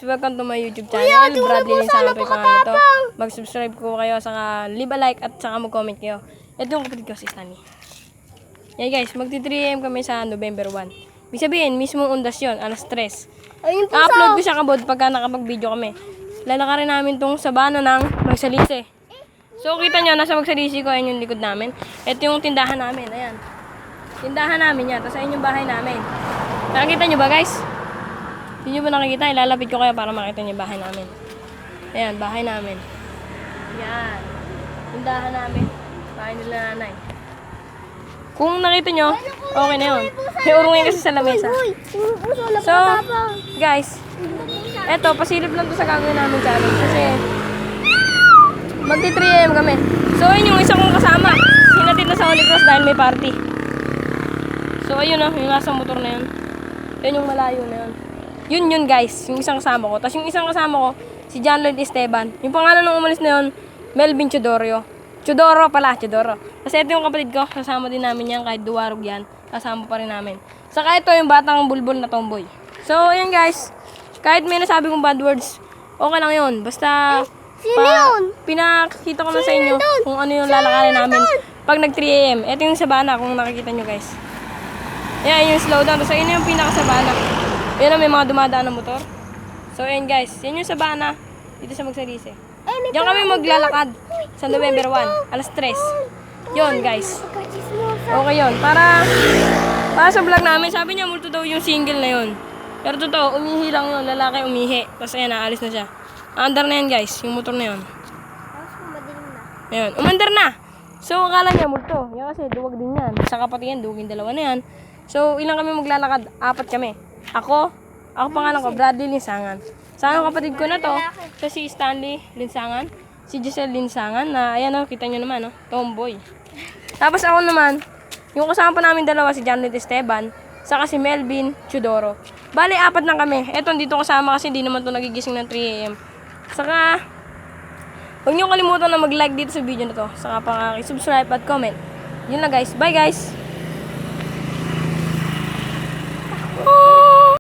Welcome to my YouTube channel. Bradley Linsana pa yung pangalan to. Mag-subscribe ko kayo, saka leave a like at saka mag-comment kayo. Ito yung kapatid ko si Stanley. Yan guys, magti-3 AM kami sa November 1. Ibig sabihin, mismong undas yun, alas 3. I-upload ko siya kabod pagka nakapag-video kami. Lalakarin namin tong sabana ng Magsalise. So kita nyo, nasa Magsalise ko, ayan yung likod namin. Ito yung tindahan namin, ayan. Tindahan namin yan, tapos ayan yung bahay namin. Nakikita nyo ba guys? Hindi nyo ba nakikita? Ilalapit ko kayo para makita nyo yung bahay namin. Ayan, bahay namin. Yan. Tindahan namin. Bahay nila nanay. Kung nakita nyo, okay na yun. May urungin kasi sa lamesa. So, guys, eto, pasilip lang to sa gagawin namin challenge. Kasi, magti-3 AM kami. So, yun yung isa kong kasama. Sinatid na sa Holy Cross dahil may party. So, ayun o, yung nasa motor na yun. Yun yung malayo na yun. Yun guys, yung isang kasama ko. Tapos yung isang kasama ko, si John Lloyd Esteban. Yung pangalan ng umalis na yun, Melvin Chodoro. Chodoro. Kasi ito yung kapatid ko, kasama din namin yan, kahit duwarog yan, kasama pa rin namin. Saka ito yung batang bulbul na tomboy. So, ayan guys, kahit may nasabi kong bad words, okay lang yun. Basta, pinakita ko na sa inyo kung ano yung lalakarin namin pag nag 3 AM. Ito yung sabana, kung nakikita nyo guys. Ayan yung slowdown. So, yun yung pinaka-sabana. Ayan may mga dumadaan ng motor. So, ayan guys. Yan yung sabana dito sa Magsalise. Diyan kami maglalakad sa November 1, alas 3. Yun guys. Okay yun. Para sa vlog namin, sabi niya multo daw yung single na yun. Pero totoo, umihi lang yun. Lalaki umihi. Tapos ayan, naalis na siya. Andar na yan guys, yung motor na yun. Ayan, umandar na. So, akala niya multo. Yan kasi, duwag din yan. Sa kapatid yan, duwagin dalawa na yan. So, ilang kami maglalakad? 4 kami. Ako pangalan ko, Bradley Linsangan. Sa kapatid ko na to, siya si Stanley Linsangan, si Giselle Linsangan, na ayan o, kita nyo naman o, tomboy. Tapos ako naman, yung kasama pa namin dalawa, si John Lloyd Esteban, saka si Melvin Chodoro. Bali, 4 lang kami. Eto, dito kasama kasi hindi naman to nagigising ng 3 AM. Saka, huwag nyo kalimutan na mag-like dito sa video na to. Saka pang subscribe at comment. Yun lang guys. Bye guys!